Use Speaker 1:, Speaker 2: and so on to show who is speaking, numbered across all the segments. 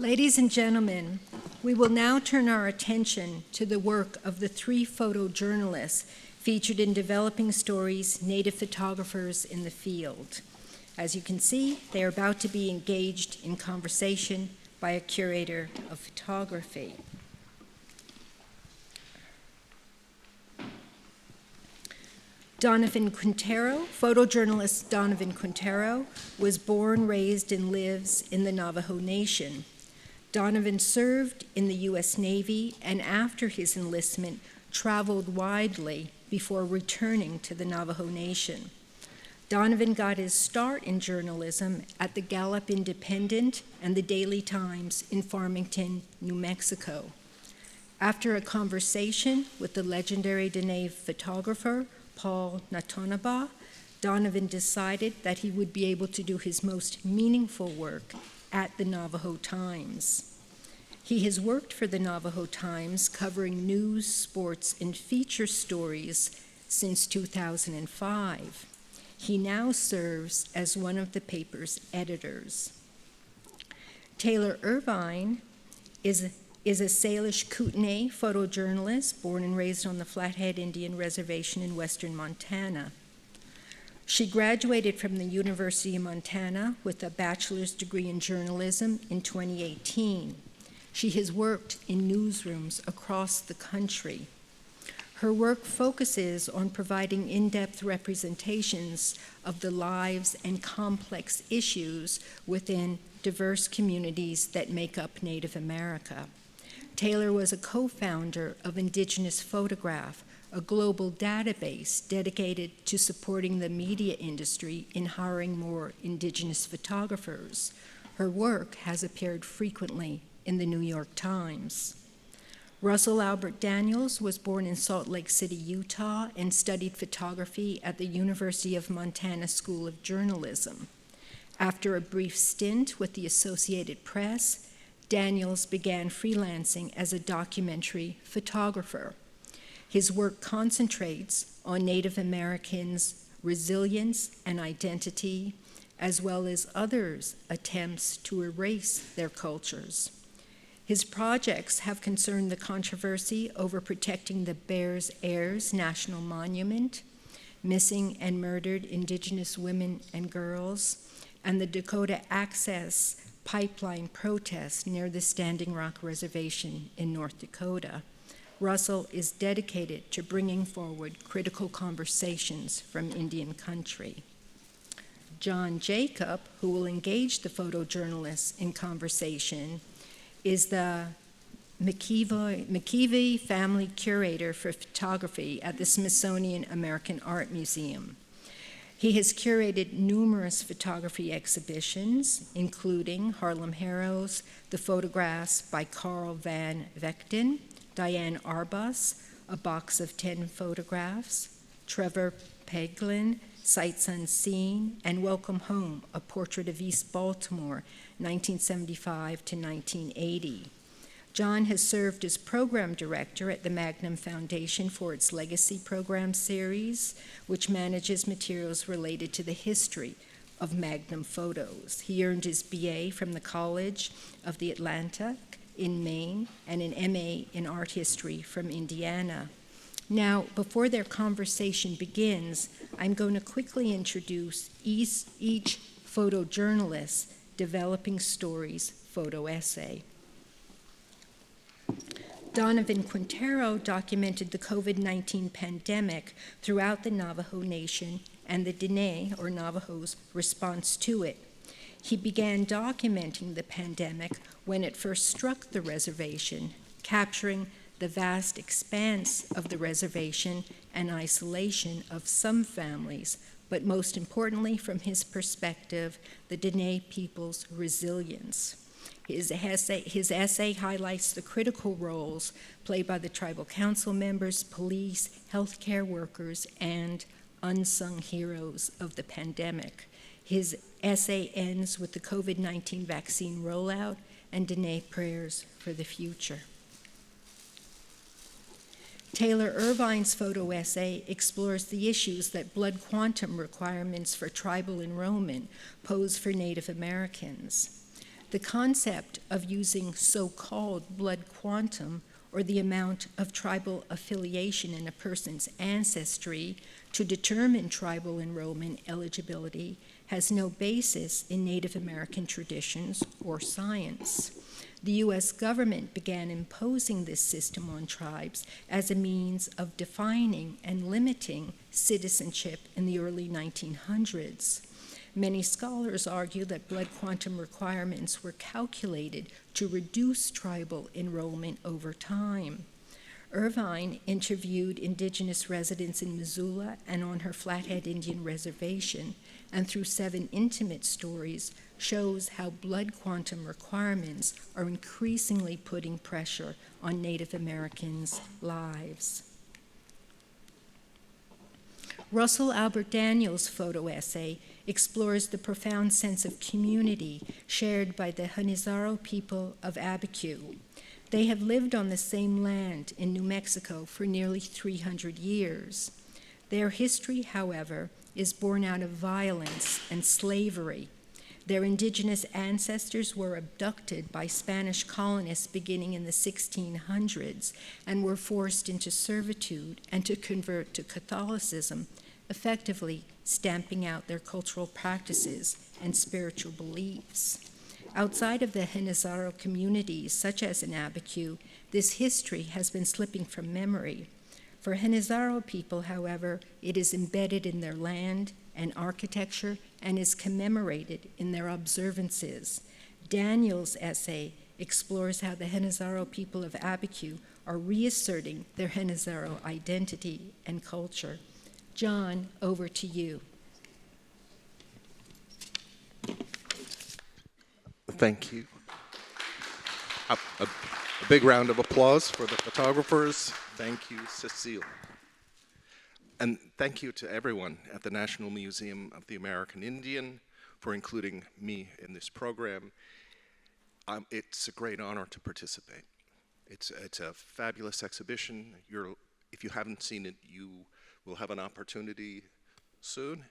Speaker 1: Ladies and gentlemen, we will now turn our attention to the work of the 3 photojournalists featured in Developing Stories, Native Photographers in the Field. As you can see, they are about to be engaged in conversation by a curator of photography. Donovan Quintero, photojournalist Donovan Quintero, was born, raised, and lives in the Navajo Nation. Donovan served in the U.S. Navy and after his enlistment traveled widely before returning to the Navajo Nation. Donovan got his start in journalism at the Gallup Independent and the Daily Times in Farmington, New Mexico. After a conversation with the legendary Dene photographer, Paul Natonaba, Donovan decided that he would be able to do his most meaningful work at the Navajo Times. He has worked for the Navajo Times covering news, sports, and feature stories since 2005. He now serves as one of the paper's editors. Taylor Irvine is a Salish Kootenai photojournalist born and raised on the Flathead Indian Reservation in western Montana. She graduated from the University of Montana with a bachelor's degree in journalism in 2018. She has worked in newsrooms across the country. Her work focuses on providing in-depth representations of the lives and complex issues within diverse communities that make up Native America. Taylor was a co-founder of Indigenous Photograph, a global database dedicated to supporting the media industry in hiring more Indigenous photographers. Her work has appeared frequently in the New York Times. Russell Albert Daniels was born in Salt Lake City, Utah, and studied photography at the University of Montana School of Journalism. After a brief stint with the Associated Press, Daniels began freelancing as a documentary photographer. His work concentrates on Native Americans' resilience and identity, as well as others' attempts to erase their cultures. His projects have concerned the controversy over protecting the Bears Ears National Monument, missing and murdered Indigenous women and girls, and the Dakota Access Pipeline protest near the Standing Rock Reservation in North Dakota. Russell is dedicated to bringing forward critical conversations from Indian country. John Jacob, who will engage the photojournalists in conversation, is the McKeevy Family Curator for Photography at the Smithsonian American Art Museum. He has curated numerous photography exhibitions, including Harlem Heroes, the photographs by Carl Van Vechten, Diane Arbus, A Box of 10 Photographs, Trevor Peglin, Sights Unseen, and Welcome Home, A Portrait of East Baltimore, 1975 to 1980. John has served as program director at the Magnum Foundation for its Legacy Program series, which manages materials related to the history of Magnum photos. He earned his BA from the College of the Atlantic in Maine and an MA in art history from Indiana. Now, before their conversation begins, I'm going to quickly introduce each photojournalist's Developing Stories photo essay. Donovan Quintero documented the COVID-19 pandemic throughout the Navajo Nation and the Dene, or Navajos, response to it. He began documenting the pandemic when it first struck the reservation, capturing the vast expanse of the reservation and isolation of some families, but most importantly, from his perspective, the Dene people's resilience. His essay highlights the critical roles played by the tribal council members, police, healthcare workers, and unsung heroes of the pandemic. His essay ends with the COVID-19 vaccine rollout and Dene prayers for the future. Taylor Irvine's photo essay explores the issues that blood quantum requirements for tribal enrollment pose for Native Americans. The concept of using so-called blood quantum, or the amount of tribal affiliation in a person's ancestry, to determine tribal enrollment eligibility has no basis in Native American traditions or science. The U.S. government began imposing this system on tribes as a means of defining and limiting citizenship in the early 1900s. Many scholars argue that blood quantum requirements were calculated to reduce tribal enrollment over time. Irvine interviewed indigenous residents in Missoula and on her Flathead Indian Reservation, and through 7 intimate stories, shows how blood quantum requirements are increasingly putting pressure on Native Americans' lives. Russell Albert Daniels' photo essay explores the profound sense of community shared by the Hanizaro people of Abiquiu. They have lived on the same land in New Mexico for nearly 300 years. Their history, however, is born out of violence and slavery. Their indigenous ancestors were abducted by Spanish colonists beginning in the 1600s and were forced into servitude and to convert to Catholicism, effectively stamping out their cultural practices and spiritual beliefs. Outside of the Hanizaro communities, such as in Abiquiu, this history has been slipping from memory. For Hanizaro people, however, it is embedded in their land and architecture and is commemorated in their observances. Daniel's essay explores how the Hanizaro people of Abiquiu are reasserting their Hanizaro identity and culture. John, over to you.
Speaker 2: Thank you. A big round of applause for the photographers. Thank you, Cecile. And thank you to everyone at the National Museum of the American Indian for including me in this program. It's a great honor to participate. It's a fabulous exhibition. If you haven't seen it, you will have an opportunity soon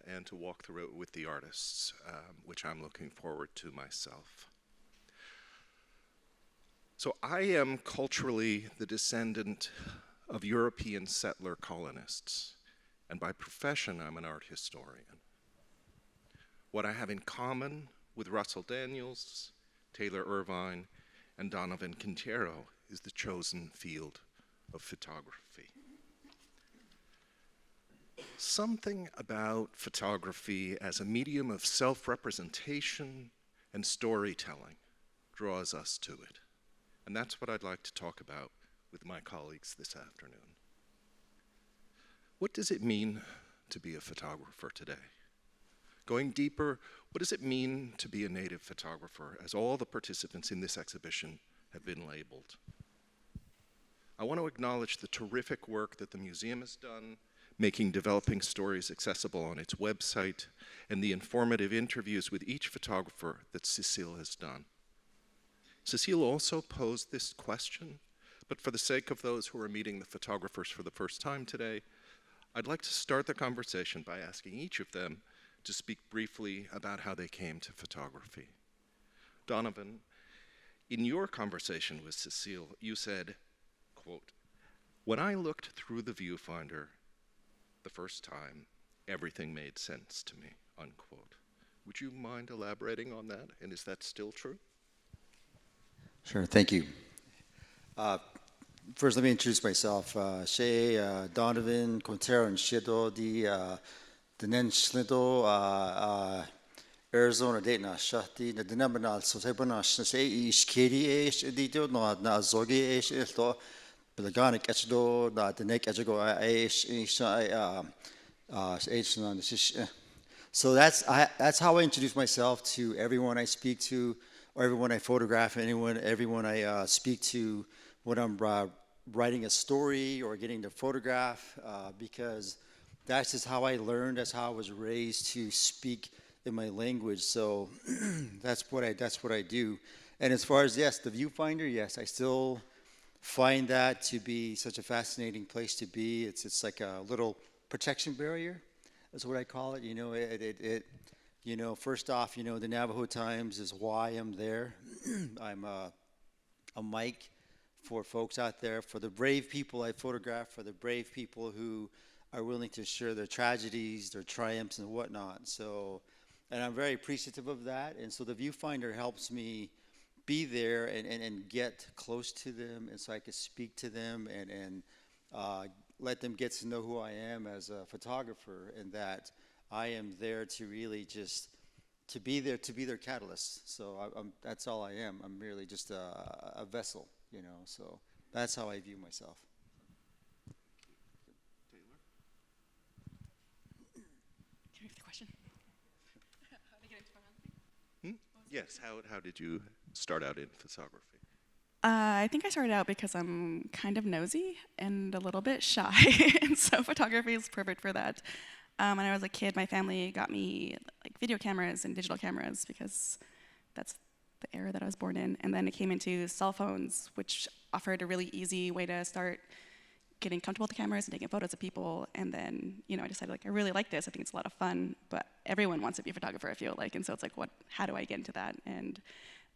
Speaker 2: and to walk through it with the artists, which I'm looking forward to myself. So I am culturally the descendant of European settler colonists, and by profession, I'm an art historian. What I have in common with Russell Daniels, Taylor Irvine, and Donovan Quintero is the chosen field of photography. Something about photography as a medium of self-representation and storytelling draws us to it. And that's what I'd like to talk about with my colleagues this afternoon. What does it mean to be a photographer today? Going deeper, what does it mean to be a native photographer, as all the participants in this exhibition have been labeled? I want to acknowledge the terrific work that the museum has done, making developing stories accessible on its website, and the informative interviews with each photographer that Cecile has done. Cecile also posed this question, but for the sake of those who are meeting the photographers for the first time today, I'd like to start the conversation by asking each of them to speak briefly about how they came to photography. Donovan, in your conversation with Cecile, you said, quote, "When I looked through the viewfinder the first time, everything made sense to me," unquote. Would you mind elaborating on that, and is that still true?
Speaker 3: Sure, thank you. First, let me introduce myself. Shea Donovan Quintero and Shido the Nen Shlido Arizona Dayton Shati the Dinabana Sosebana Shase Ishkiri Ash Dito no Zogi Ash Ilto Belagonic Etchdo the Neck Etchago Ash. So that's how I introduce myself to everyone I speak to, or everyone I photograph, everyone I speak to when I'm writing a story or getting the photograph, because that's just how I learned. That's how I was raised to speak in my language. So that's what I do. And as far as, yes, the viewfinder, yes, I still find that to be such a fascinating place to be. It's like a little protection barrier. That's what I call it. You know, You know, first off, you know, the Navajo Times is why I'm there. I'm a mic for folks out there, for the brave people I photograph, for the brave people who are willing to share their tragedies, their triumphs, and whatnot. So, and I'm very appreciative of that. And so the viewfinder helps me be there and get close to them, and so I can speak to them and let them get to know who I am as a photographer, and that I am there to really just to be there to be their catalyst. So that's all I am. I'm merely just a vessel, you know. So that's how I view myself.
Speaker 4: Can we have the question? How to get into photography?
Speaker 2: Yes, how did you start out in photography?
Speaker 4: I think I started out because I'm kind of nosy and a little bit shy, and so photography is perfect for that. When I was a kid, my family got me like video cameras and digital cameras because that's the era that I was born in. And then it came into cell phones, which offered a really easy way to start getting comfortable with the cameras and taking photos of people. And then, you know, I decided like I really like this. I think it's a lot of fun, but everyone wants to be a photographer, I feel like. And so it's like, how do I get into that? And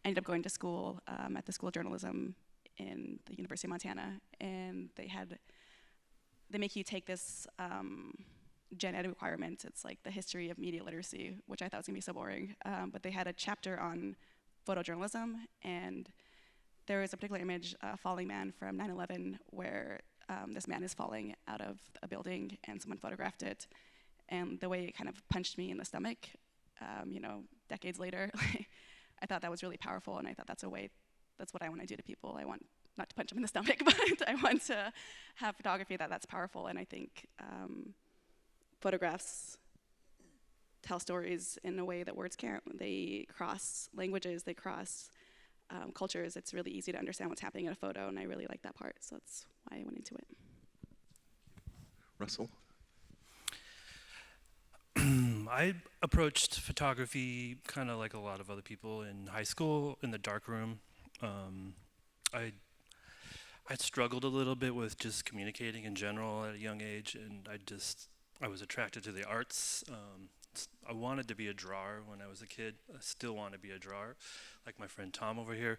Speaker 4: I ended up going to school at the School of Journalism in the University of Montana, and they make you take this gen ed requirement. It's like the history of media literacy, which I thought was gonna be so boring. But they had a chapter on photojournalism, and there was a particular image, Falling Man from 9/11, where this man is falling out of a building, and someone photographed it. And the way it kind of punched me in the stomach, you know, decades later, I thought that was really powerful, and I thought that's what I want to do to people. I want not to punch them in the stomach, but I want to have photography that's powerful, and I think photographs tell stories in a way that words can't. They cross languages, they cross cultures. It's really easy to understand what's happening in a photo, and I really like that part, so that's why I went into it.
Speaker 2: Russell?
Speaker 5: I approached photography kind of like a lot of other people in high school in the darkroom. I struggled a little bit with just communicating in general at a young age, and I was attracted to the arts. I wanted to be a drawer when I was a kid. I still want to be a drawer, like my friend Tom over here.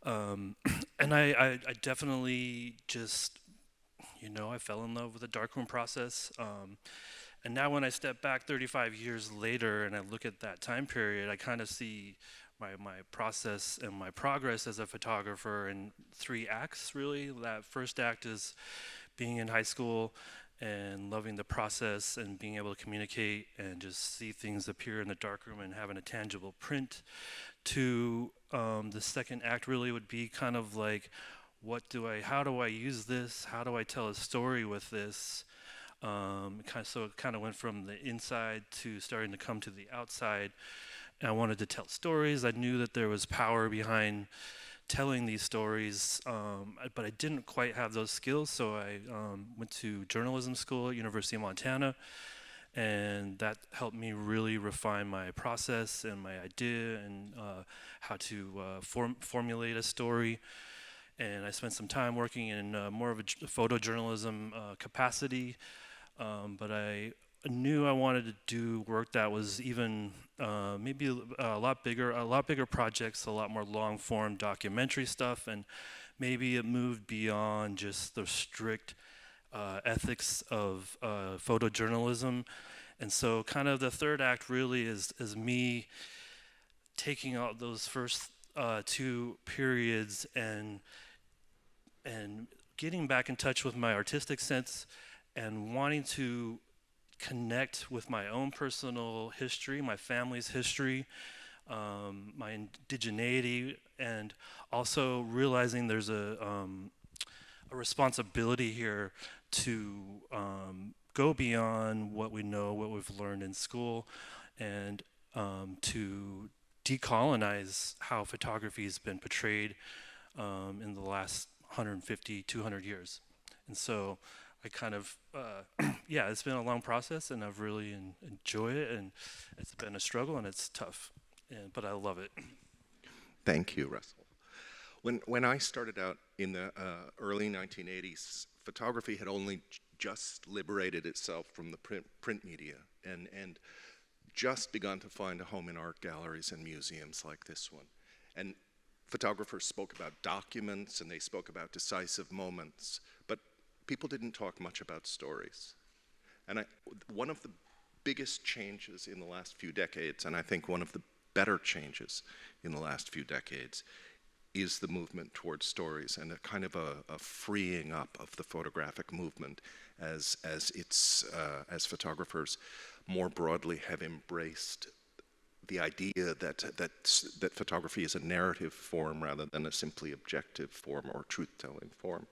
Speaker 5: And I definitely just, you know, I fell in love with the darkroom process. And now when I step back 35 years later and I look at that time period, I kind of see my process and my progress as a photographer in 3 acts, really. That first act is being in high school and loving the process and being able to communicate and just see things appear in the darkroom and having a tangible print. To the second act really would be kind of like, how do I use this? How do I tell a story with this? So it kind of went from the inside to starting to come to the outside. And I wanted to tell stories. I knew that there was power behind telling these stories, but I didn't quite have those skills. So I went to journalism school at University of Montana, and that helped me really refine my process and my idea and how to formulate a story. And I spent some time working in more of a photojournalism capacity. But I knew I wanted to do work that was even maybe a lot bigger projects, a lot more long-form documentary stuff, and maybe it moved beyond just the strict ethics of photojournalism. And so kind of the third act really is me taking out those first 2 periods and getting back in touch with my artistic sense and wanting to connect with my own personal history, my family's history, my indigeneity, and also realizing there's a responsibility here to go beyond what we know, what we've learned in school, and to decolonize how photography has been portrayed in the last 150, 200 years. And so I kind of, yeah, it's been a long process, and I've really enjoyed it, and it's been a struggle, and it's tough, but I love it.
Speaker 2: Thank you, Russell. When I started out in the early 1980s, photography had only just liberated itself from the print media, and just begun to find a home in art galleries and museums like this one. And photographers spoke about documents and they spoke about decisive moments, but people didn't talk much about stories. And one of the biggest changes in the last few decades, and I think one of the better changes in the last few decades, is the movement towards stories and a kind of a freeing up of the photographic movement as photographers more broadly have embraced the idea that photography is a narrative form rather than a simply objective form or truth-telling form.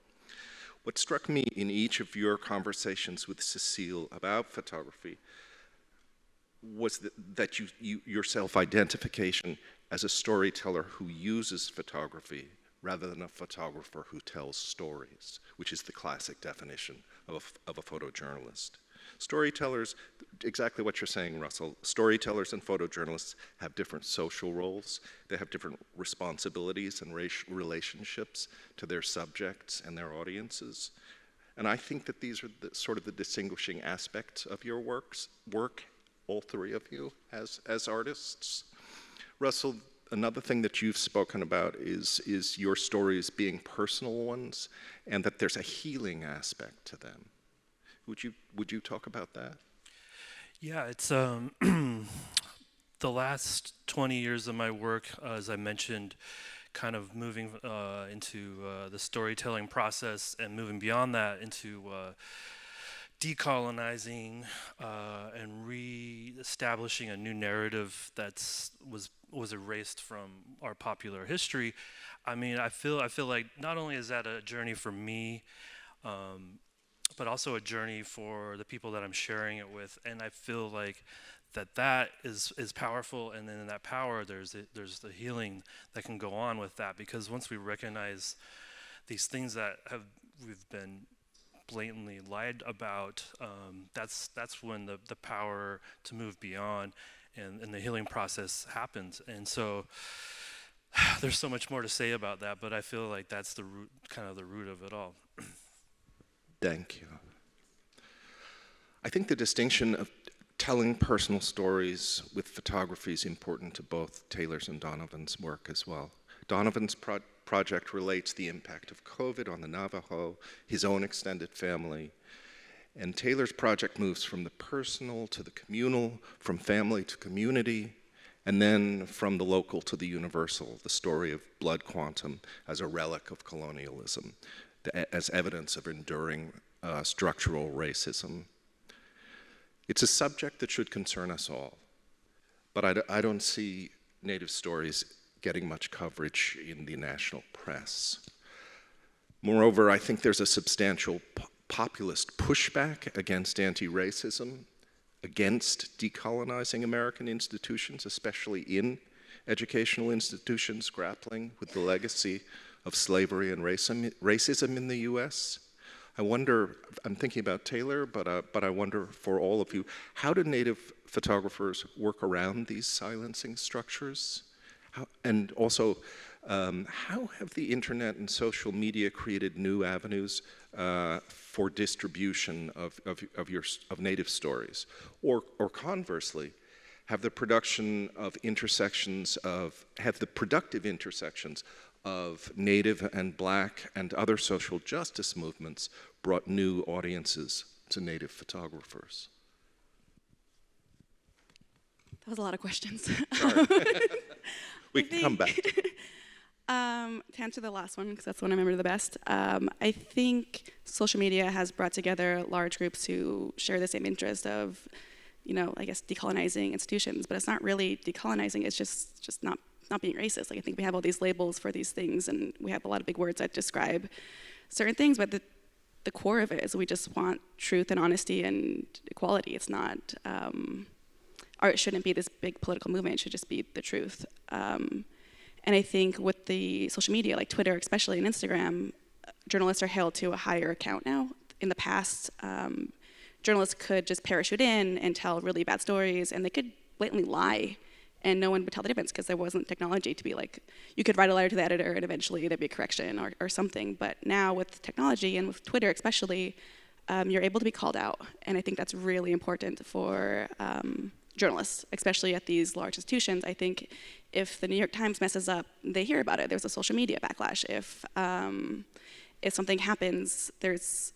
Speaker 2: What struck me in each of your conversations with Cecile about photography was that your self-identification as a storyteller who uses photography rather than a photographer who tells stories, which is the classic definition of a photojournalist. Storytellers, exactly what you're saying, Russell, storytellers and photojournalists have different social roles. They have different responsibilities and relationships to their subjects and their audiences. And I think that these are sort of the distinguishing aspects of your work, all three of you as artists. Russell, another thing that you've spoken about is your stories being personal ones and that there's a healing aspect to them. Would you talk about that?
Speaker 5: Yeah, it's the last 20 years of my work, as I mentioned, kind of moving into the storytelling process and moving beyond that into decolonizing and re-establishing a new narrative that was erased from our popular history. I mean, I feel like not only is that a journey for me, but also a journey for the people that I'm sharing it with, and I feel like that is powerful, and then in that power there's the healing that can go on with that, because once we recognize these things that we've been blatantly lied about, that's when the power to move beyond and the healing process happens. And so there's so much more to say about that, but I feel like that's the root, kind of the root of it all.
Speaker 2: Thank you. I think the distinction of telling personal stories with photography is important to both Taylor's and Donovan's work as well. Donovan's project relates the impact of COVID on the Navajo, his own extended family, and Taylor's project moves from the personal to the communal, from family to community, and then from the local to the universal, the story of blood quantum as a relic of colonialism, as evidence of enduring structural racism. It's a subject that should concern us all, but I don't see Native stories getting much coverage in the national press. Moreover, I think there's a substantial populist pushback against anti-racism, against decolonizing American institutions, especially in educational institutions grappling with the legacy of slavery and racism in the US. I wonder, I'm thinking about Taylor, but I wonder for all of you, how do Native photographers work around these silencing structures? And also, how have the internet and social media created new avenues for distribution of Native stories? Or conversely, have the productive intersections of Native and Black and other social justice movements brought new audiences to Native photographers?
Speaker 4: That was a lot of questions.
Speaker 2: Sorry. We can come back.
Speaker 4: To answer the last one, because that's the one I remember the best, I think social media has brought together large groups who share the same interest of, I guess decolonizing institutions, but it's not really decolonizing, it's just not being racist. Like, I think we have all these labels for these things, and we have a lot of big words that describe certain things, but the core of it is we just want truth and honesty and equality. It's not, art shouldn't be this big political movement, it should just be the truth. And I think with the social media, like Twitter especially and Instagram, journalists are held to a higher account now. In the past, journalists could just parachute in and tell really bad stories, and they could blatantly lie, and no one would tell the difference because there wasn't technology to be like, you could write a letter to the editor and eventually there'd be a correction or something. But now with technology and with Twitter especially, you're able to be called out. And I think that's really important for journalists, especially at these large institutions. I think if the New York Times messes up, they hear about it. There's a social media backlash. If something happens, there's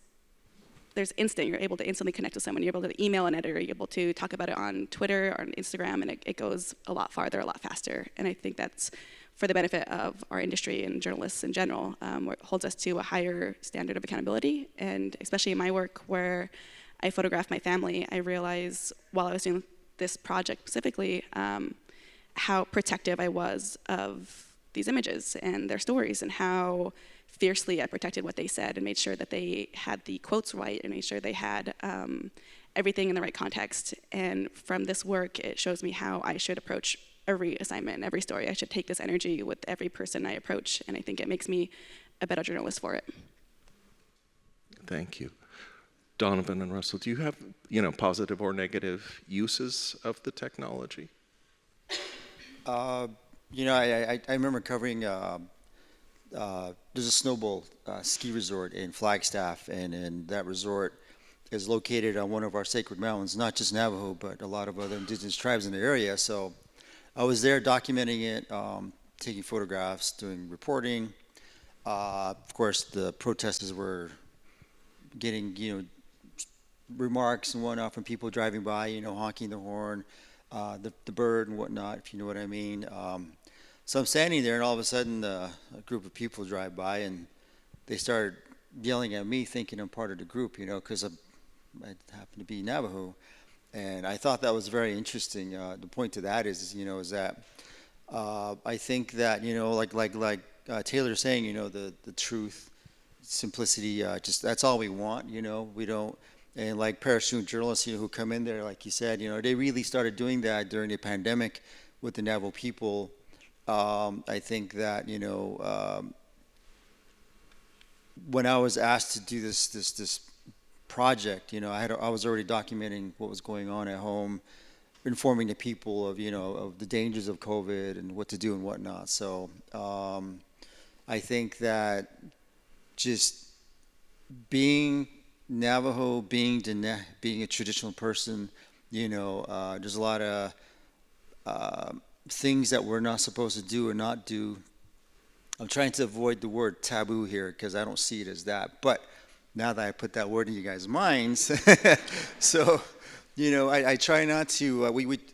Speaker 4: instant. You're able to instantly connect with someone. You're able to email an editor. You're able to talk about it on Twitter or on Instagram, and it goes a lot farther, a lot faster. And I think that's for the benefit of our industry and journalists in general, where it holds us to a higher standard of accountability. And especially in my work, where I photograph my family, I realized while I was doing this project specifically, how protective I was of these images and their stories, and how fiercely I protected what they said and made sure that they had the quotes right and made sure they had everything in the right context. And from this work, it shows me how I should approach every assignment and every story. I should take this energy with every person I approach, and I think it makes me a better journalist for it.
Speaker 2: Thank you. Donovan and Russell, do you have, positive or negative uses of the technology?
Speaker 3: I remember covering, there's a snowball ski resort in Flagstaff, and that resort is located on one of our sacred mountains, not just Navajo, but a lot of other indigenous tribes in the area. So I was there documenting it, taking photographs, doing reporting. Of course, the protesters were getting, remarks and whatnot from people driving by, honking the horn, the bird and whatnot, if you know what I mean. So I'm standing there, and all of a sudden, a group of people drive by, and they started yelling at me, thinking I'm part of the group, because I happen to be Navajo. And I thought that was very interesting. The point to that is that I think that, like Taylor's saying, the truth, simplicity, just that's all we want, we don't. And like parachute journalists, who come in there, like you said, they really started doing that during the pandemic with the Navajo people. I think that, when I was asked to do this project, I was already documenting what was going on at home, informing the people of, of the dangers of COVID and what to do and whatnot. So I think that just being Navajo, being a traditional person, there's a lot of things that we're not supposed to do or not do. I'm trying to avoid the word taboo here because I don't see it as that. But now that I put that word in you guys' minds, so I try not to.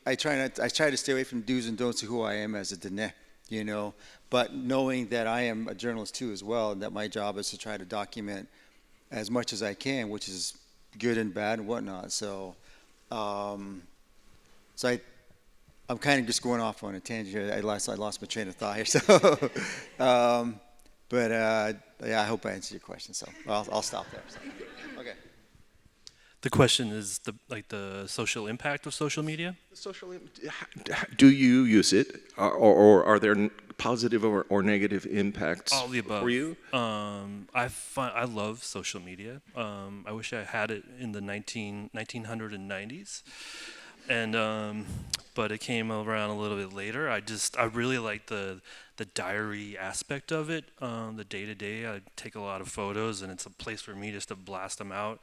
Speaker 3: I try to stay away from do's and don'ts of who I am as a Dene, But knowing that I am a journalist too as well, and that my job is to try to document as much as I can, which is good and bad and whatnot. So, I'm kind of just going off on a tangent here. I lost my train of thought here. So, yeah, I hope I answered your question. So I'll stop there. So. Okay.
Speaker 5: The question is the social impact of social media.
Speaker 2: Do you use it, or are there positive or negative impacts
Speaker 5: All the above.
Speaker 2: for you?
Speaker 5: I love social media. I wish I had it in the 1990s. And but it came around a little bit later. I really like the diary aspect of it, the day to day. I take a lot of photos, and it's a place for me just to blast them out,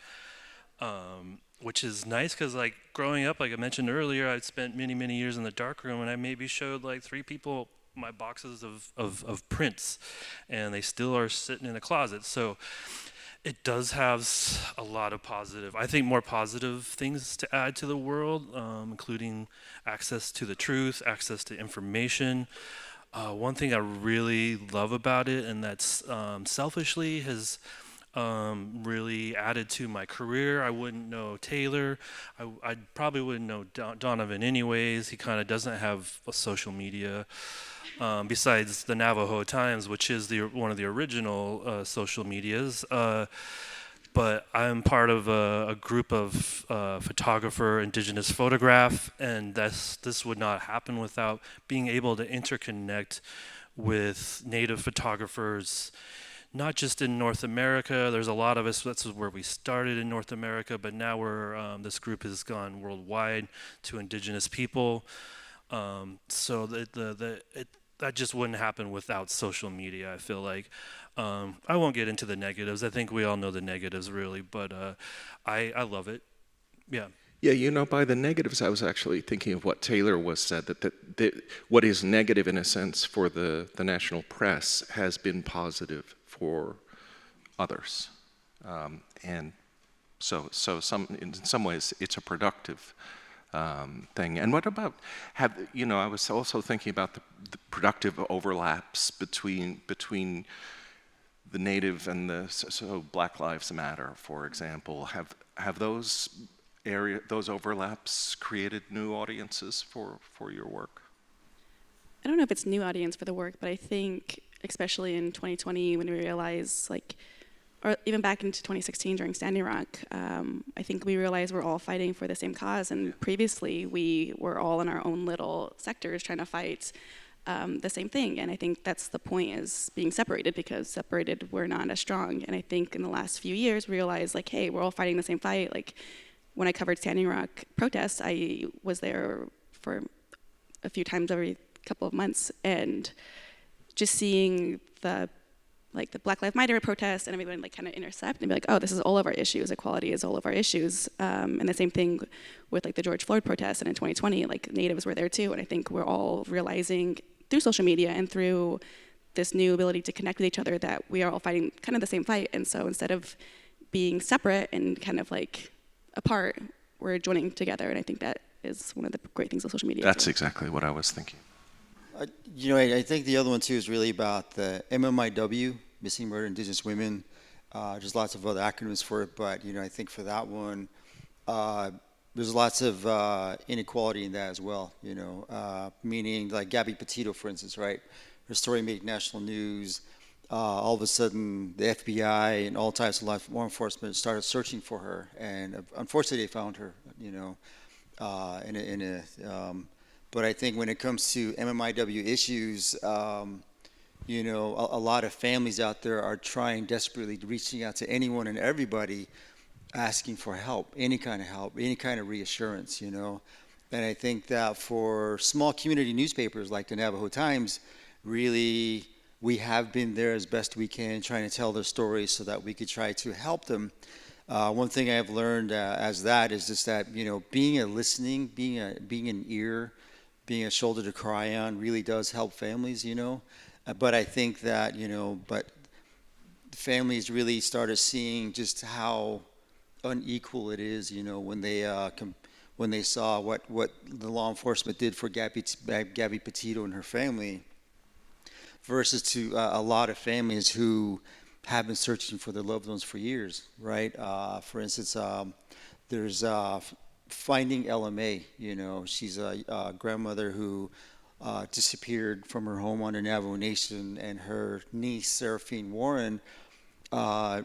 Speaker 5: which is nice because like growing up, like I mentioned earlier, I spent many years in the darkroom, and I maybe showed like 3 people my boxes of prints, and they still are sitting in a closet. So it does have a lot of more positive things to add to the world, including access to the truth, access to information. One thing I really love about it, and that's selfishly has really added to my career. I wouldn't know Taylor. I probably wouldn't know Donovan anyways. He kind of doesn't have a social media. Besides the Navajo Times, which is one of the original social medias. But I'm part of a group of photographer, indigenous photograph, and this would not happen without being able to interconnect with Native photographers, not just in North America. There's a lot of us, that's where we started in North America, but now this group has gone worldwide to indigenous people. So that just wouldn't happen without social media, I feel like. I won't get into the negatives. I think we all know the negatives, really, but I love it. Yeah.
Speaker 2: Yeah, you know, by the negatives, I was actually thinking of what Taylor was said, that what is negative in a sense for the national press has been positive for others. And so in some ways, it's a productive thing. And what about, I was also thinking about the productive overlaps between the Native and so Black Lives Matter, for example. Have those overlaps created new audiences for your work?
Speaker 4: I don't know if it's new audience for the work, but I think especially in 2020 when we realized, like, or even back into 2016 during Standing Rock, I think we realized we're all fighting for the same cause. And previously we were all in our own little sectors trying to fight the same thing. And I think that's the point, is being separated, because separated we're not as strong. And I think in the last few years we realized, like, hey, we're all fighting the same fight. Like, when I covered Standing Rock protests, I was there for a few times every couple of months, and just seeing the Black Lives Matter protests and everyone like kind of intercept and be like, oh, this is all of our issues. Equality is all of our issues. And the same thing with like the George Floyd protests, and in 2020, like Natives were there too. And I think we're all realizing through social media and through this new ability to connect with each other that we are all fighting kind of the same fight. And so instead of being separate and kind of like apart, we're joining together. And I think that is one of the great things of social media.
Speaker 2: That's exactly what I was thinking.
Speaker 3: I think the other one too is really about the MMIW, Missing Murder Indigenous Women. There's lots of other acronyms for it, but I think for that one, there's lots of inequality in that as well. Meaning like Gabby Petito, for instance, right? Her story made national news. All of a sudden, the FBI and all types of law enforcement started searching for her, and unfortunately, they found her. But I think when it comes to MMIW issues, a lot of families out there are trying desperately, reaching out to anyone and everybody, asking for help, any kind of reassurance, And I think that for small community newspapers like the Navajo Times, really, we have been there as best we can, trying to tell their stories so that we could try to help them. One thing I've learned as that is just that, being an ear, being a shoulder to cry on really does help families, But I think that, but families really started seeing just how unequal it is, when they saw what the law enforcement did for Gabby Petito and her family, versus to a lot of families who have been searching for their loved ones for years, right? For instance, there's Finding LMA. She's a grandmother who disappeared from her home on the Navajo Nation, and her niece, Seraphine Warren,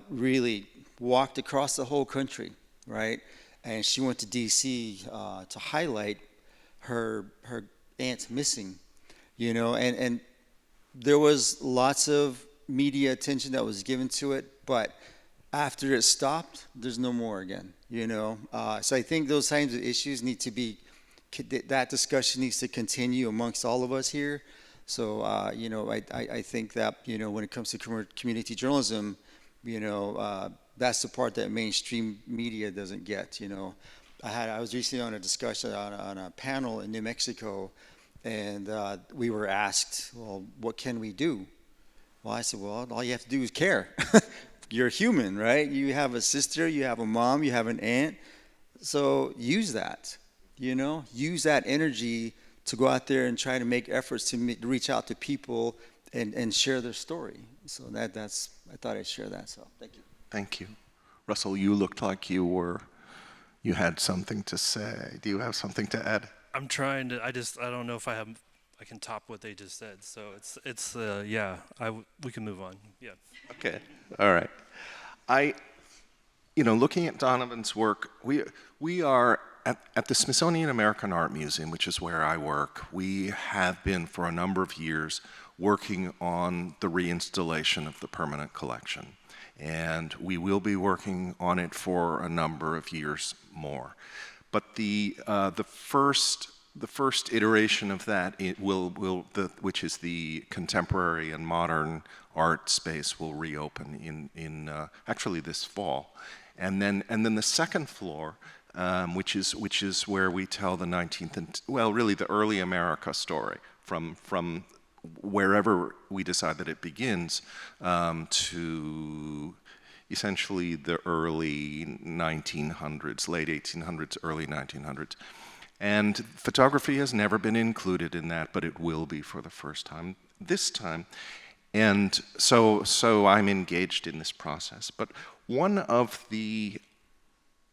Speaker 3: really walked across the whole country, right? And she went to D.C. To highlight her aunt's missing, and there was lots of media attention that was given to it, but after it stopped, there's no more again, So I think those kinds of issues need to be, that discussion needs to continue amongst all of us here. So, I think that, when it comes to community journalism, that's the part that mainstream media doesn't get, I was recently on a discussion on a panel in New Mexico, and we were asked, well, what can we do? Well, I said, well, all you have to do is care. You're human, right? You have a sister, you have a mom, you have an aunt. So use that, use that energy to go out there and try to make efforts to reach out to people and share their story. So that's, I thought I'd share that. So thank you.
Speaker 2: Thank you. Russell, you looked like you had something to say. Do you have something to add?
Speaker 5: I'm trying to. I don't know if I can top what they just said. So we can move on. Yeah.
Speaker 2: Okay. All right. Looking at Donovan's work, we are at the Smithsonian American Art Museum, which is where I work. We have been for a number of years working on the reinstallation of the permanent collection, and we will be working on it for a number of years more. But the first iteration of that which is the contemporary and modern art space, will reopen in actually this fall, and then the second floor which is where we tell the 19th and, well, really the early America story from wherever we decide that it begins to essentially the early 1900s, late 1800s, early 1900s. And photography has never been included in that, but it will be for the first time this time. And so I'm engaged in this process. But one of the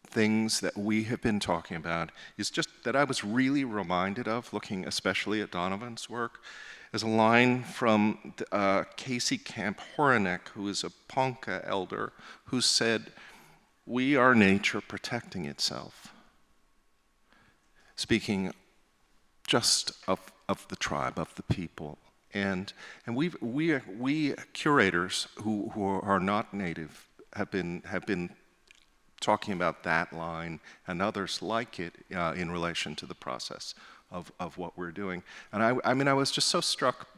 Speaker 2: things that we have been talking about is just that I was really reminded of, looking especially at Donovan's work, is a line from Casey Camp Horanek, who is a Ponca elder, who said, "We are nature protecting itself." Speaking just of the tribe, of the people. And we curators who are not native have been talking about that line and others like it in relation to the process of what we're doing. And I mean, I was just so struck,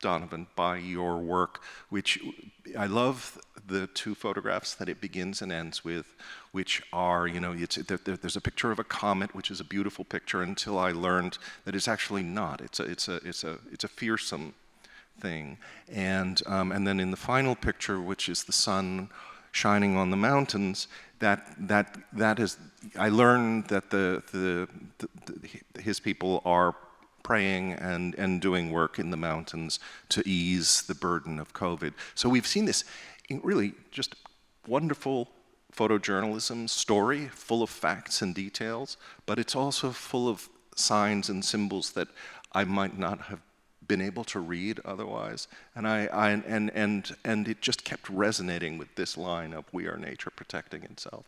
Speaker 2: Donovan, by your work, which I love the two photographs that it begins and ends with, which are, you know, there's a picture of a comet, which is a beautiful picture, until I learned that it's actually not. It's a fearsome thing. And then in the final picture, which is the sun shining on the mountains, that is, I learned that his people are praying and doing work in the mountains to ease the burden of COVID. So we've seen this really just wonderful photojournalism story, full of facts and details, but it's also full of signs and symbols that I might not have been able to read otherwise. And and it just kept resonating with this line of "We are nature protecting itself."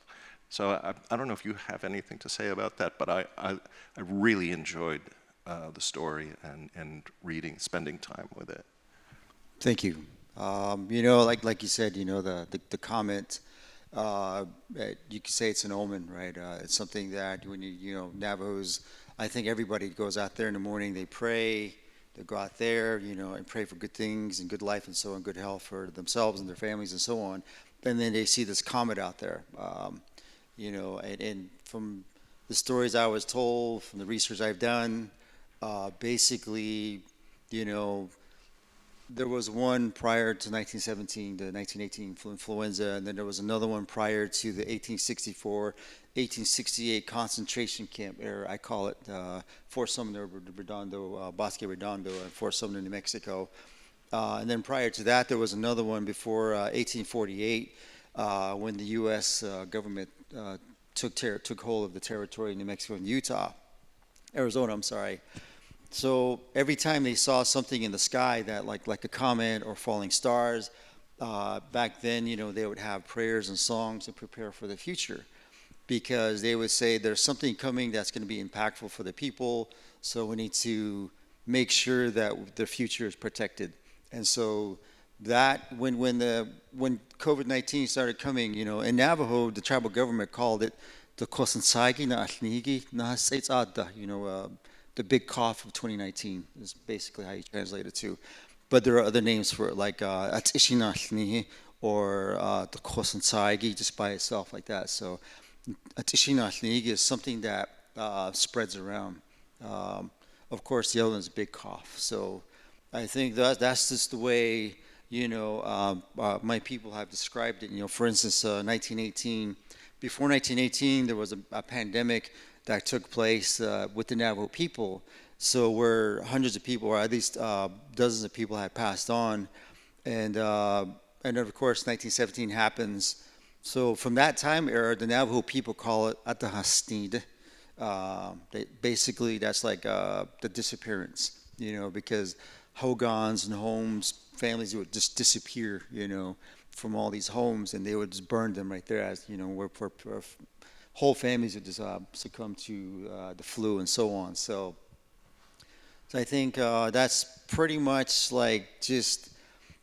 Speaker 2: So I don't know if you have anything to say about that, but I really enjoyed the story and reading, spending time with it.
Speaker 3: Thank you. You know, like you said, you know, the comment, you could say it's an omen, right? It's something that when you know, Navajos, I think everybody goes out there in the morning, they pray, they go out there, you know, and pray for good things and good life and so on, good health for themselves and their families and so on. And then they see this comet out there, you know, and from the stories I was told, from the research I've done, basically, you know, there was one prior to 1917, the 1918 influenza, and then there was another one prior to the 1864, 1868 concentration camp era. I call it Fort Sumner, Redondo, Bosque Redondo, and Fort Sumner, New Mexico. And then prior to that, there was another one before 1848, when the U.S. Government took hold of the territory in New Mexico and Arizona, I'm sorry. So every time they saw something in the sky that like a comet or falling stars, back then, you know, they would have prayers and songs to prepare for the future, because they would say there's something coming that's going to be impactful for the people, so we need to make sure that the future is protected. And so that when COVID-19 started coming, you know, in Navajo, the tribal government called it the Kosansagi na Alnigi na Seitsada, you know, the big cough of 2019 is basically how you translate it to. But there are other names for it, like Atishinachni or the Kosansagi, just by itself like that. So Atishinachni is something that spreads around. Of course, the other one is a big cough. So I think that's just the way, you know, my people have described it. You know, for instance, 1918, before 1918, there was a pandemic that took place with the Navajo people. So where hundreds of people, or at least dozens of people, had passed on, and of course 1917 happens. So from that time era, the Navajo people call it Atahasnid. Basically, that's like the disappearance, you know, because hogans and homes, families would just disappear, you know, from all these homes, and they would just burn them right there, as you know, where whole families would just succumb to the flu and so on. So I think that's pretty much like just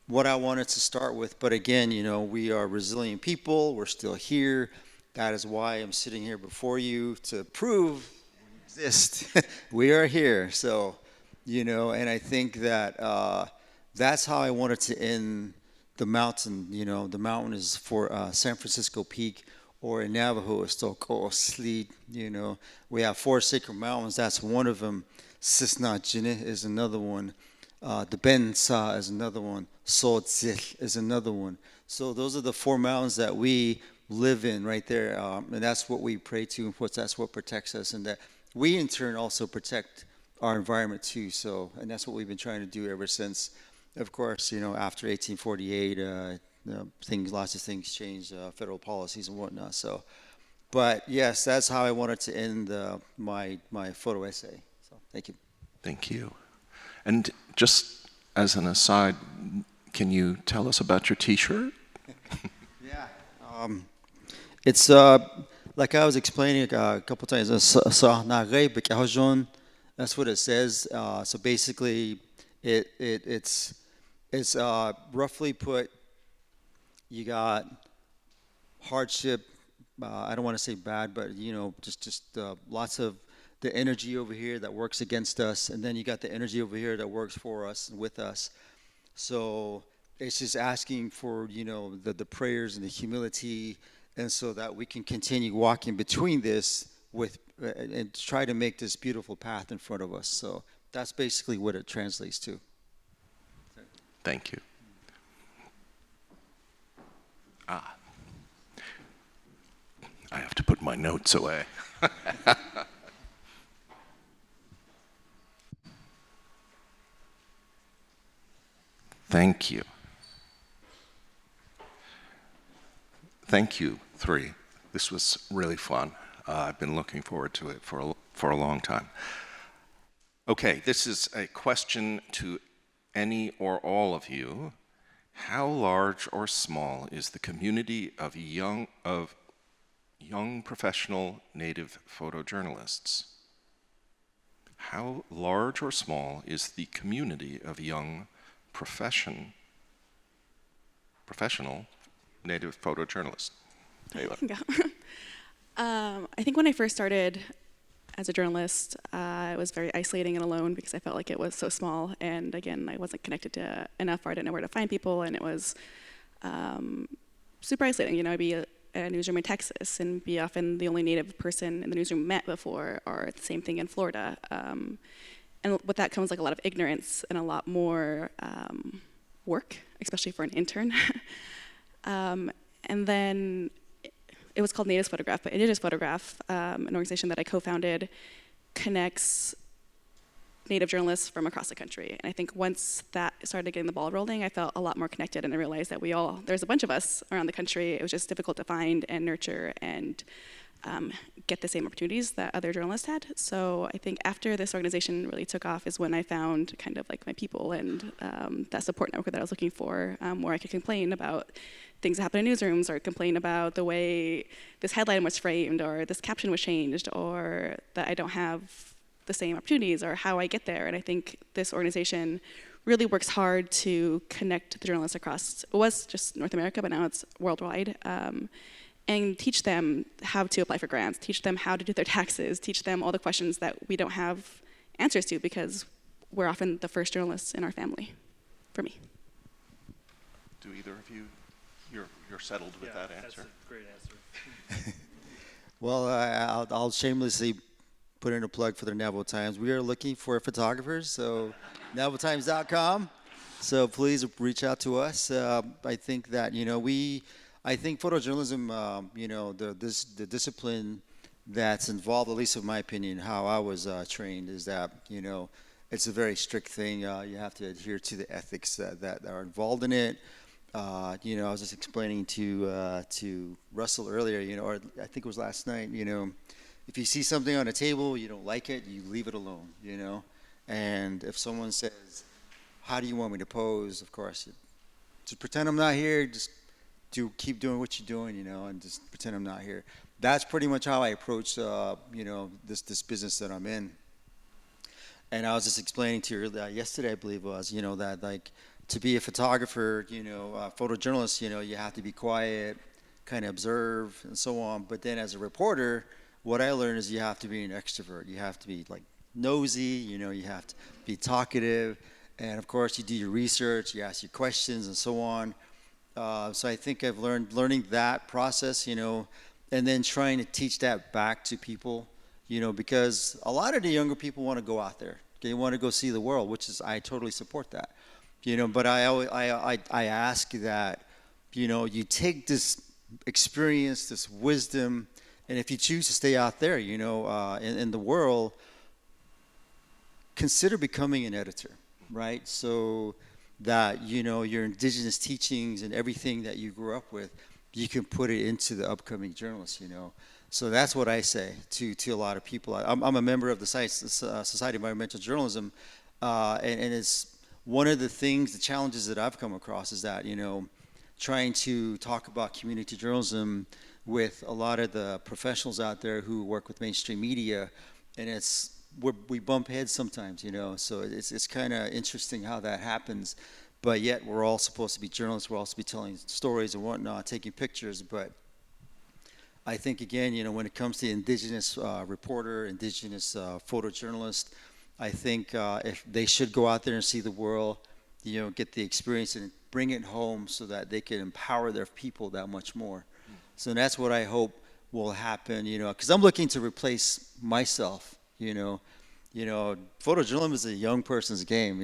Speaker 3: what I wanted to start with. But again, you know, we are resilient people. We're still here. That is why I'm sitting here before you, to prove we exist. We are here. So, you know, and I think that that's how I wanted to end the mountain. You know, the mountain is for San Francisco Peak, or in Navajo, it's Tokosli. You know, we have 4 sacred mountains. That's one of them. Sisnachine is another one. The Bensa is another one. Sotzil is another one. So those are the 4 mountains that we live in right there, and that's what we pray to, and that's what protects us, and that we in turn also protect our environment too. So, and that's what we've been trying to do ever since. Of course, you know, after 1848, lots of things changed, federal policies and whatnot. So, but yes, that's how I wanted to end my photo essay. So, thank you.
Speaker 2: Thank you. And just as an aside, can you tell us about your T-shirt?
Speaker 3: Yeah. It's like I was explaining a couple times. That's what it says. So basically, it's roughly put. You got hardship. I don't want to say bad, but you know, just lots of the energy over here that works against us, and then you got the energy over here that works for us and with us. So it's just asking for, you know, the prayers and the humility, and so that we can continue walking between this with and try to make this beautiful path in front of us. So that's basically what it translates to.
Speaker 2: Thank you. I have to put my notes away. Thank you. Thank you, 3. This was really fun. I've been looking forward to it for a long time. Okay, this is a question to any or all of you. How large or small is the community of young professional Native photojournalists? How large or small is the community of young professional Native photojournalists?
Speaker 4: I can go. I think when I first started as a journalist, it was very isolating and alone because I felt like it was so small. And again, I wasn't connected to enough, or I didn't know where to find people. And it was super isolating. You know, I'd be at a newsroom in Texas and be often the only Native person in the newsroom met before, or the same thing in Florida. And with that comes like a lot of ignorance and a lot more work, especially for an intern. And then it was called Natives Photograph, but Indigenous Photograph, an organization that I co-founded, connects Native journalists from across the country. And I think once that started getting the ball rolling, I felt a lot more connected, and I realized that there's a bunch of us around the country. It was just difficult to find and nurture and get the same opportunities that other journalists had. So I think after this organization really took off is when I found kind of like my people and that support network that I was looking for, where I could complain about things that happen in newsrooms, or complain about the way this headline was framed, or this caption was changed, or that I don't have the same opportunities, or how I get there. And I think this organization really works hard to connect the journalists across, it was just North America, but now it's worldwide, and teach them how to apply for grants, teach them how to do their taxes, teach them all the questions that we don't have answers to because we're often the first journalists in our family, for me.
Speaker 2: Do either of you, you're settled with that answer?
Speaker 5: That's a great answer.
Speaker 3: Well, I'll shamelessly put in a plug for the Navajo Times. We are looking for photographers, so NavajoTimes.com. So please reach out to us. I think that, you know, I think photojournalism, you know, the discipline that's involved, at least in my opinion, how I was trained, is that, you know, it's a very strict thing. You have to adhere to the ethics that are involved in it. You know, I was just explaining to Russell earlier, you know, or I think it was last night, you know, if you see something on a table, you don't like it, you leave it alone, you know. And if someone says, how do you want me to pose? Of course, just pretend I'm not here, just keep doing what you're doing, you know, and just pretend I'm not here. That's pretty much how I approach, you know, this business that I'm in. And I was just explaining to you yesterday, I believe it was, you know, that like to be a photographer, you know, photojournalist, you know, you have to be quiet, kind of observe and so on. But then as a reporter, what I learned is you have to be an extrovert. You have to be like nosy, you know, you have to be talkative. And of course, you do your research, you ask your questions and so on. So I think I've learning that process, you know, and then trying to teach that back to people, because a lot of the younger people want to go out there. They want to go see the world, which is, I totally support that. But I ask that, you take this experience, this wisdom, and if you choose to stay out there, in the world, consider becoming an editor, right? So that, your indigenous teachings and everything that you grew up with, you can put it into the upcoming journalists, So that's what I say to a lot of people. I'm a member of the Society of Environmental Journalism, and it's one of the things, the challenges that I've come across is that, trying to talk about community journalism with a lot of the professionals out there who work with mainstream media, and we bump heads sometimes, so it's kind of interesting how that happens, but yet we're all supposed to be journalists, we're all supposed to be telling stories and whatnot, taking pictures, but I think, again, when it comes to indigenous reporter, indigenous photojournalist, I think if they should go out there and see the world, get the experience and bring it home so that they can empower their people that much more. So that's what I hope will happen, because I'm looking to replace myself, Photojournalism is a young person's game,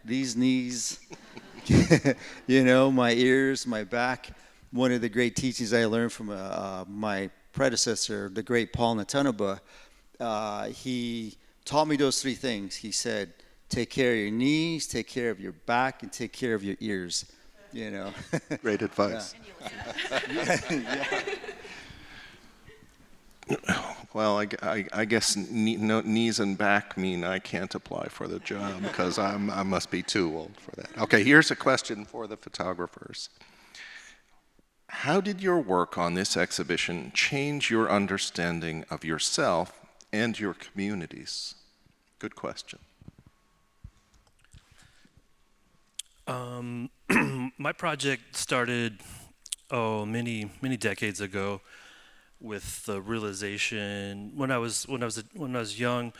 Speaker 3: these knees, my ears, my back. One of the great teachings I learned from my predecessor, the great Paul Natanaba, he taught me those three things. He said, take care of your knees, take care of your back, and take care of your ears.
Speaker 2: Great advice. Well, I guess knees and back mean I can't apply for the job because I must be too old for that. Okay, here's a question for the photographers. How did your work on this exhibition change your understanding of yourself and your communities? Good question.
Speaker 5: My project started, many decades ago, with the realization when I was young,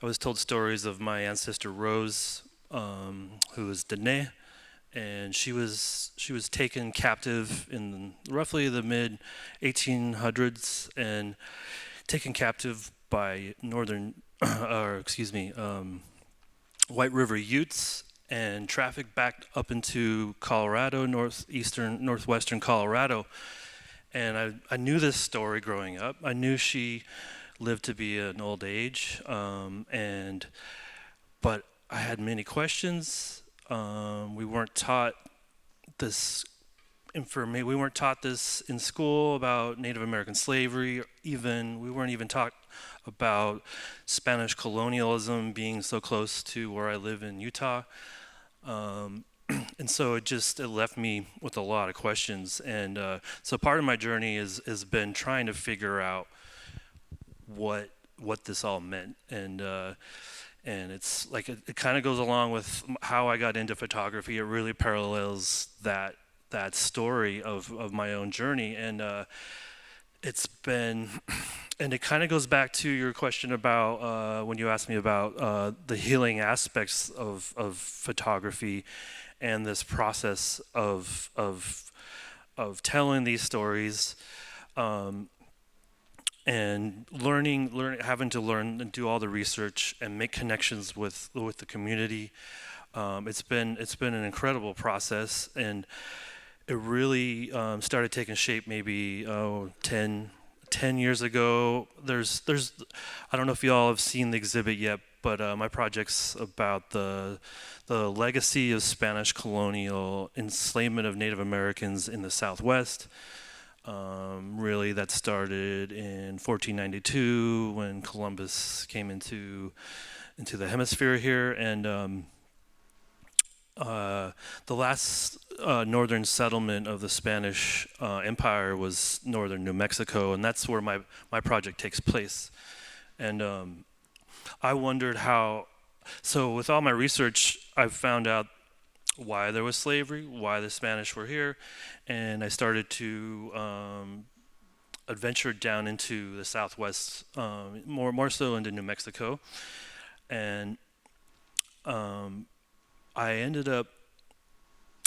Speaker 5: I was told stories of my ancestor Rose, who was Dene, and she was taken captive in roughly the mid 1800s and taken captive by White River Utes and trafficked back up into Colorado, northwestern Colorado. And I knew this story growing up. I knew she lived to be an old age, but I had many questions. We weren't taught this information. We weren't taught this in school about Native American slavery. We weren't even taught about Spanish colonialism being so close to where I live in Utah. And so it left me with a lot of questions. And so part of my journey has been trying to figure out what this all meant. And it's like it kind of goes along with how I got into photography. It really parallels that story of my own journey. And it's been, and it kind of goes back to your question about when you asked me about the healing aspects of photography and this process of telling these stories, and having to learn and do all the research and make connections with the community. It's been an incredible process, and it really started taking shape maybe 10 years ago. There's I don't know if you all have seen the exhibit yet, but my project's about the legacy of Spanish colonial enslavement of Native Americans in the Southwest. Really, that started in 1492 when Columbus came into the hemisphere here, and the last northern settlement of the Spanish Empire was northern New Mexico, and that's where my project takes place. And I wondered so with all my research, I've found out why there was slavery, why the Spanish were here, and I started to adventure down into the Southwest, more so into New Mexico, and I ended up,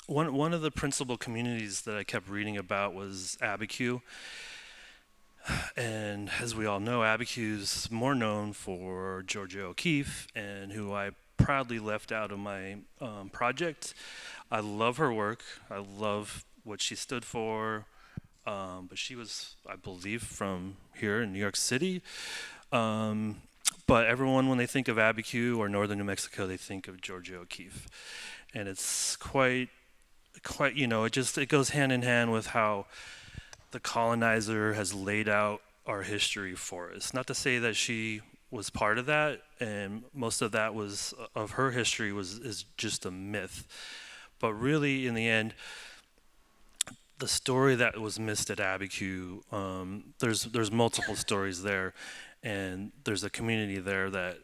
Speaker 5: one of the principal communities that I kept reading about was Abiquiu. And as we all know, Abiquiu's more known for Georgia O'Keeffe, and who I proudly left out of my project. I love her work. I love what she stood for. But she was, I believe, from here in New York City. But everyone, when they think of Abiquiu or northern New Mexico, they think of Georgia O'Keeffe. And it's quite, it goes hand in hand with how the colonizer has laid out our history for us. Not to say that she was part of that, and most of that of her history is just a myth. But really, in the end, the story that was missed at Abiquiu, there's multiple stories there, and there's a community there that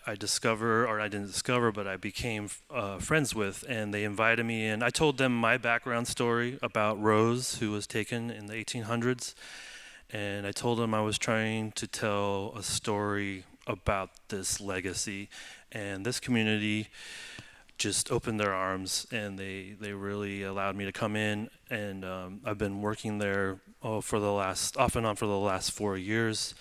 Speaker 5: I discover, or I didn't discover, but I became friends with, and they invited me in. I told them my background story about Rose, who was taken in the 1800s, and I told them I was trying to tell a story about this legacy, and this community just opened their arms, and they really allowed me to come in, and I've been working there off and on for the last 4 years,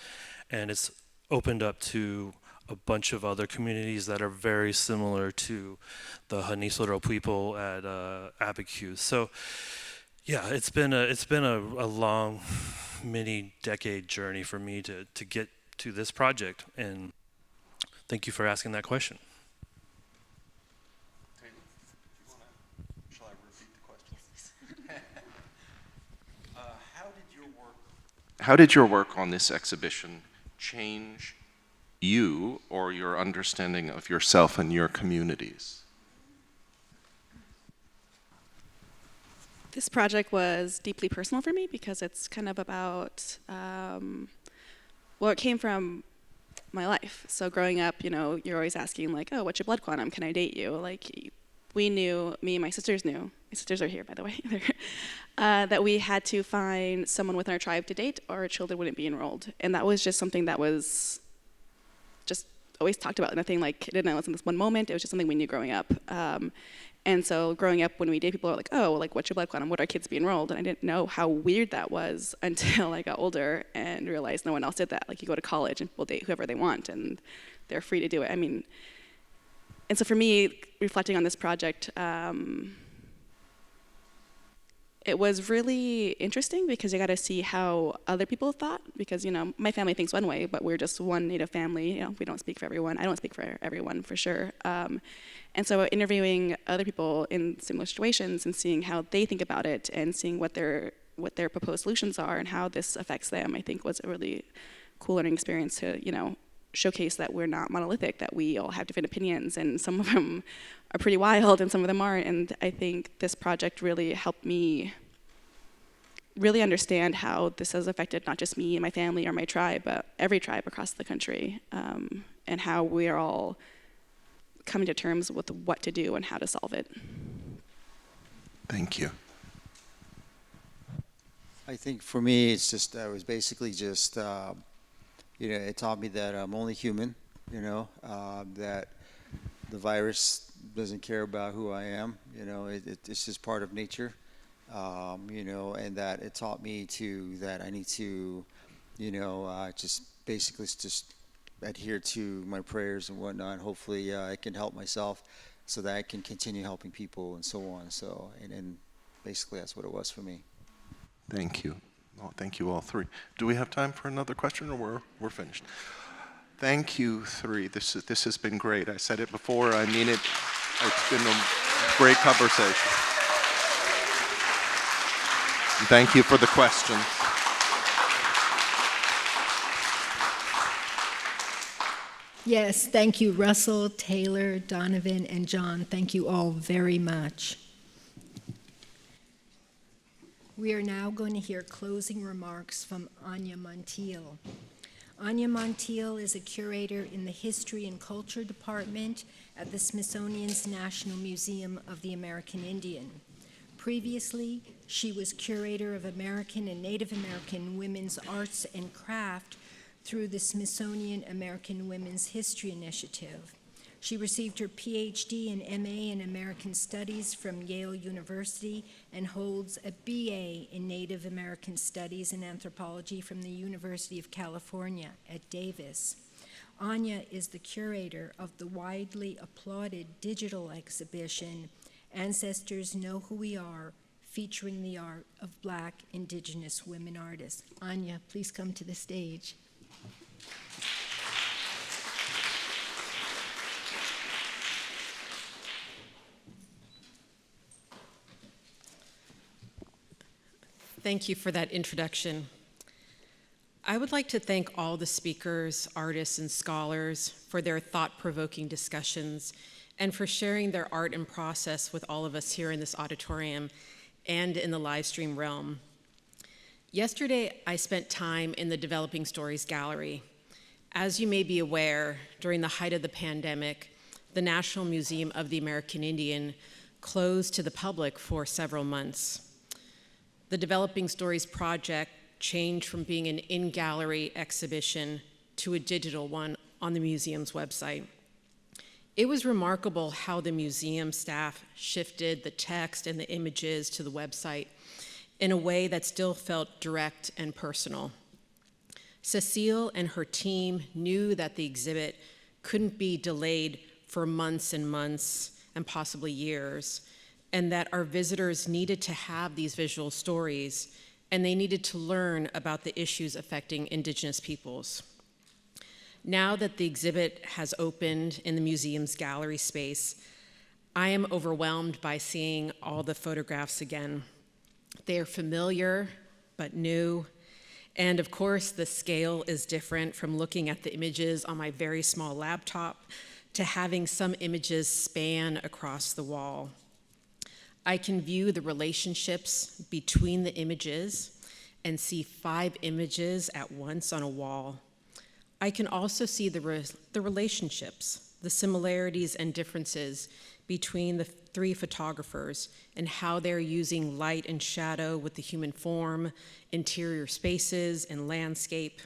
Speaker 5: and it's opened up to a bunch of other communities that are very similar to the Hanisoro people at Abiquiu. So yeah, it's been a long, many decade journey for me to get to this project, and thank you for asking that question.
Speaker 2: Shall I repeat the question? How did your work on this exhibition change you or your understanding of yourself and your communities?
Speaker 4: This project was deeply personal for me because it's kind of about, it came from my life. So growing up, you're always asking like, oh, what's your blood quantum? Can I date you? Like, we knew, me and my sisters knew, my sisters are here, by the way, that we had to find someone within our tribe to date or our children wouldn't be enrolled. And that was just something that was just always talked about. Nothing like, it didn't in this one moment, it was just something we knew growing up. And so growing up, when we date, people are like, oh, like, what's your blood quantum? Would our kids be enrolled? And I didn't know how weird that was until I got older and realized no one else did that. Like, you go to college and people date whoever they want, and they're free to do it. I mean, and so for me, reflecting on this project, it was really interesting because you got to see how other people thought. Because, my family thinks one way, but we're just one Native family. We don't speak for everyone. I don't speak for everyone, for sure. And so interviewing other people in similar situations and seeing how they think about it and seeing what their proposed solutions are and how this affects them, I think was a really cool learning experience to, showcase that we're not monolithic, that we all have different opinions, and some of them are pretty wild and some of them aren't. And I think this project really helped me really understand how this has affected not just me and my family or my tribe, but every tribe across the country, and how we are all coming to terms with what to do and how to solve it.
Speaker 2: Thank you.
Speaker 3: I think for me, it's just, it was basically just, it taught me that I'm only human, that the virus doesn't care about who I am, it's just part of nature, and that it taught me that I need to, just basically just adhere to my prayers and whatnot. Hopefully I can help myself so that I can continue helping people and so on. So, and basically that's what it was for me.
Speaker 2: Thank you. Well, thank you all three. Do we have time for another question, or we're finished? Thank you three. This has been great. I said it before. I mean it. It's been a great conversation. And thank you for the questions.
Speaker 1: Yes, thank you, Russell, Taylor, Donovan, and John. Thank you all very much. We are now going to hear closing remarks from Anya Montiel. Anya Montiel is a curator in the History and Culture Department at the Smithsonian's National Museum of the American Indian. Previously, she was curator of American and Native American women's arts and craft through the Smithsonian American Women's History Initiative. She received her PhD and MA in American Studies from Yale University and holds a BA in Native American Studies and Anthropology from the University of California at Davis. Anya is the curator of the widely applauded digital exhibition, Ancestors Know Who We Are, featuring the art of Black Indigenous women artists. Anya, please come to the stage.
Speaker 6: Thank you for that introduction. I would like to thank all the speakers, artists, and scholars for their thought-provoking discussions and for sharing their art and process with all of us here in this auditorium and in the live stream realm. Yesterday, I spent time in the Developing Stories Gallery. As you may be aware, during the height of the pandemic, the National Museum of the American Indian closed to the public for several months. The Developing Stories project changed from being an in-gallery exhibition to a digital one on the museum's website. It was remarkable how the museum staff shifted the text and the images to the website in a way that still felt direct and personal. Cecile and her team knew that the exhibit couldn't be delayed for months and months and possibly years, and that our visitors needed to have these visual stories, and they needed to learn about the issues affecting Indigenous peoples. Now that the exhibit has opened in the museum's gallery space, I am overwhelmed by seeing all the photographs again. They are familiar, but new, and of course the scale is different from looking at the images on my very small laptop to having some images span across the wall. I can view the relationships between the images and see 5 images at once on a wall. I can also see the relationships, the similarities and differences between the 3 photographers and how they're using light and shadow with the human form, interior spaces, and landscape.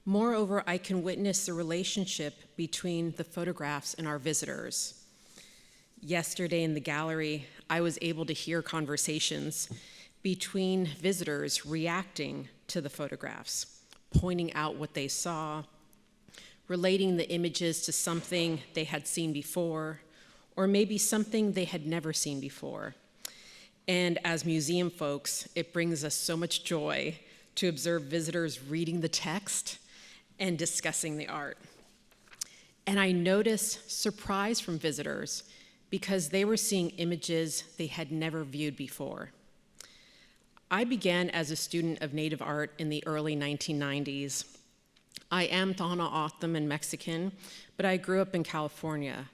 Speaker 6: Moreover, I can witness the relationship between the photographs and our visitors. Yesterday in the gallery, I was able to hear conversations between visitors reacting to the photographs, pointing out what they saw, relating the images to something they had seen before, or maybe something they had never seen before. And as museum folks, it brings us so much joy to observe visitors reading the text and discussing the art. And I noticed surprise from visitors because they were seeing images they had never viewed before. I began as a student of Native art in the early 1990s. I am Tohono O'odham and Mexican, but I grew up in California.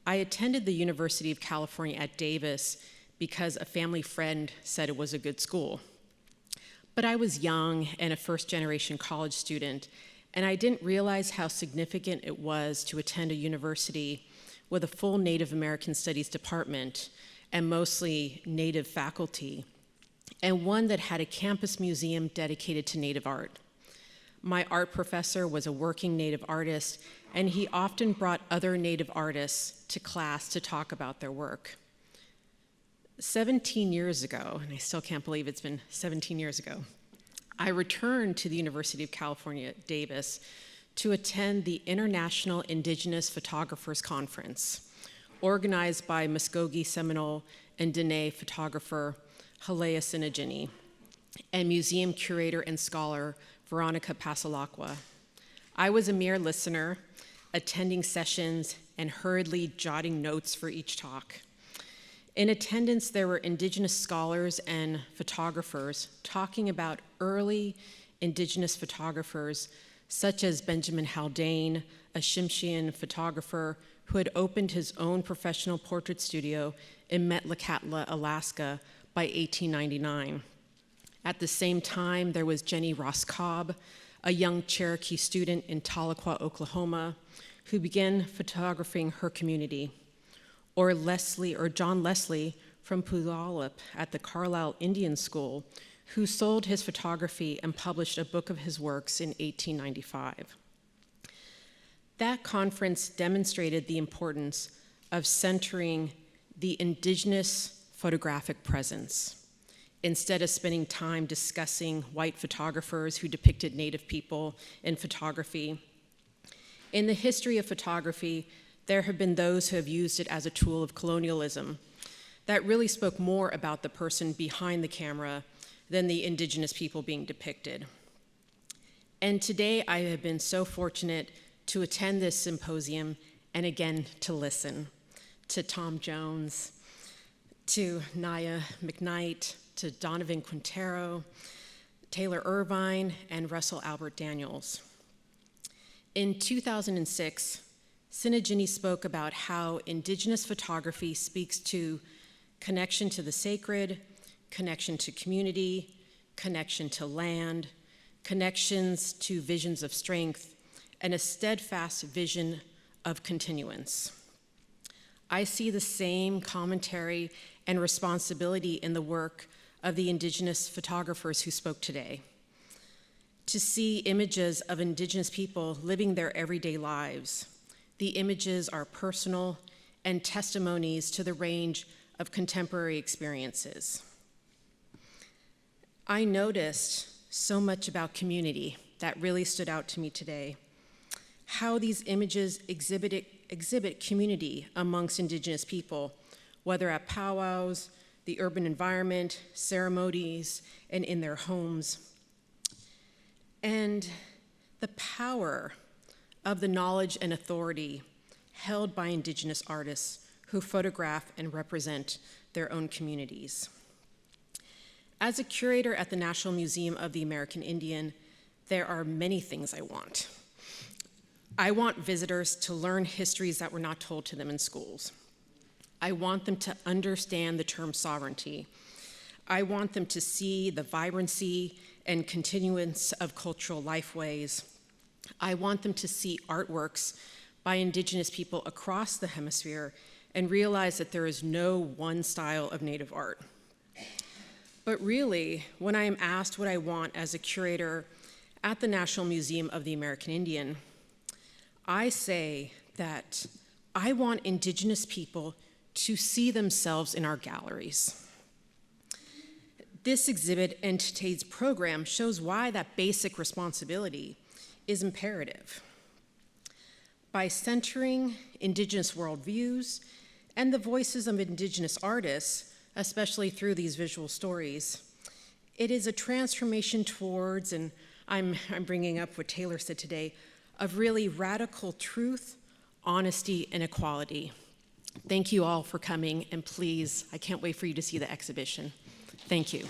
Speaker 6: I attended the University of California at Davis because a family friend said it was a good school. But I was young and a first-generation college student, and I didn't realize how significant it was to attend a university with a full Native American Studies department and mostly Native faculty, and one that had a campus museum dedicated to Native art. My art professor was a working Native artist, and he often brought other Native artists to class to talk about their work. 17 years ago, and I still can't believe it's been 17 years ago, I returned to the University of California at Davis to attend the International Indigenous Photographers Conference, organized by Muskogee Seminole and Dene photographer Halea Sinajini, and museum curator and scholar Veronica Pasalakwa. I was a mere listener, attending sessions and hurriedly jotting notes for each talk. In attendance, there were Indigenous scholars and photographers talking about early Indigenous photographers such as Benjamin Haldane, a Tsimshian photographer who had opened his own professional portrait studio in Metlakatla, Alaska by 1899. At the same time, there was Jenny Ross Cobb, a young Cherokee student in Tahlequah, Oklahoma, who began photographing her community. Or John Leslie from Puyallup at the Carlisle Indian School, who sold his photography and published a book of his works in 1895. That conference demonstrated the importance of centering the indigenous photographic presence. Instead of spending time discussing white photographers who depicted Native people in photography, in the history of photography, there have been those who have used it as a tool of colonialism that really spoke more about the person behind the camera than the indigenous people being depicted. And today I have been so fortunate to attend this symposium and again to listen to Tom Jones, to Naya McKnight, to Donovan Quintero, Taylor Irvine, and Russell Albert Daniels. In 2006, Sinajini spoke about how indigenous photography speaks to connection to the sacred, connection to community, connection to land, connections to visions of strength, and a steadfast vision of continuance. I see the same commentary and responsibility in the work of the indigenous photographers who spoke today. To see images of indigenous people living their everyday lives. The images are personal and testimonies to the range of contemporary experiences. I noticed so much about community that really stood out to me today. How these images exhibit community amongst indigenous people, whether at powwows, the urban environment, ceremonies, and in their homes. And the power of the knowledge and authority held by indigenous artists who photograph and represent their own communities. As a curator at the National Museum of the American Indian, there are many things I want. I want visitors to learn histories that were not told to them in schools. I want them to understand the term sovereignty. I want them to see the vibrancy and continuance of cultural lifeways. I want them to see artworks by indigenous people across the hemisphere and realize that there is no one style of Native art. But really, when I am asked what I want as a curator at the National Museum of the American Indian, I say that I want indigenous people to see themselves in our galleries. This exhibit and today's program shows why that basic responsibility is imperative. By centering indigenous worldviews and the voices of indigenous artists, especially through these visual stories, it is a transformation towards, and I'm bringing up what Taylor said today, of really radical truth, honesty, and equality. Thank you all for coming, and please, I can't wait for you to see the exhibition. Thank you.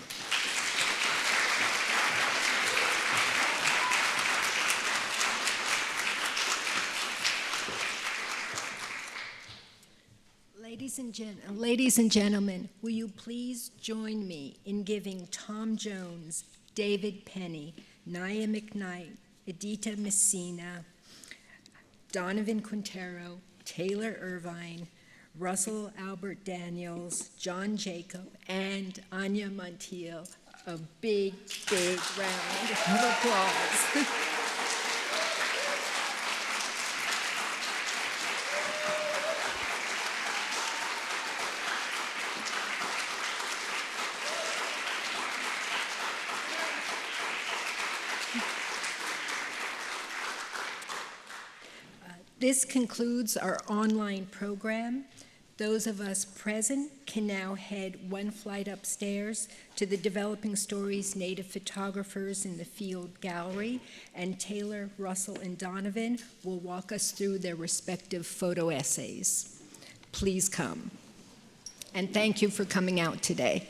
Speaker 1: Ladies and gentlemen, will you please join me in giving Tom Jones, David Penny, Naya McKnight, Edita Messina, Donovan Quintero, Taylor Irvine, Russell Albert Daniels, John Jacob, and Anya Montiel a big, big round of applause. This concludes our online program. Those of us present can now head one flight upstairs to the Developing Stories Native Photographers in the Field Gallery, and Taylor, Russell, and Donovan will walk us through their respective photo essays. Please come. And thank you for coming out today.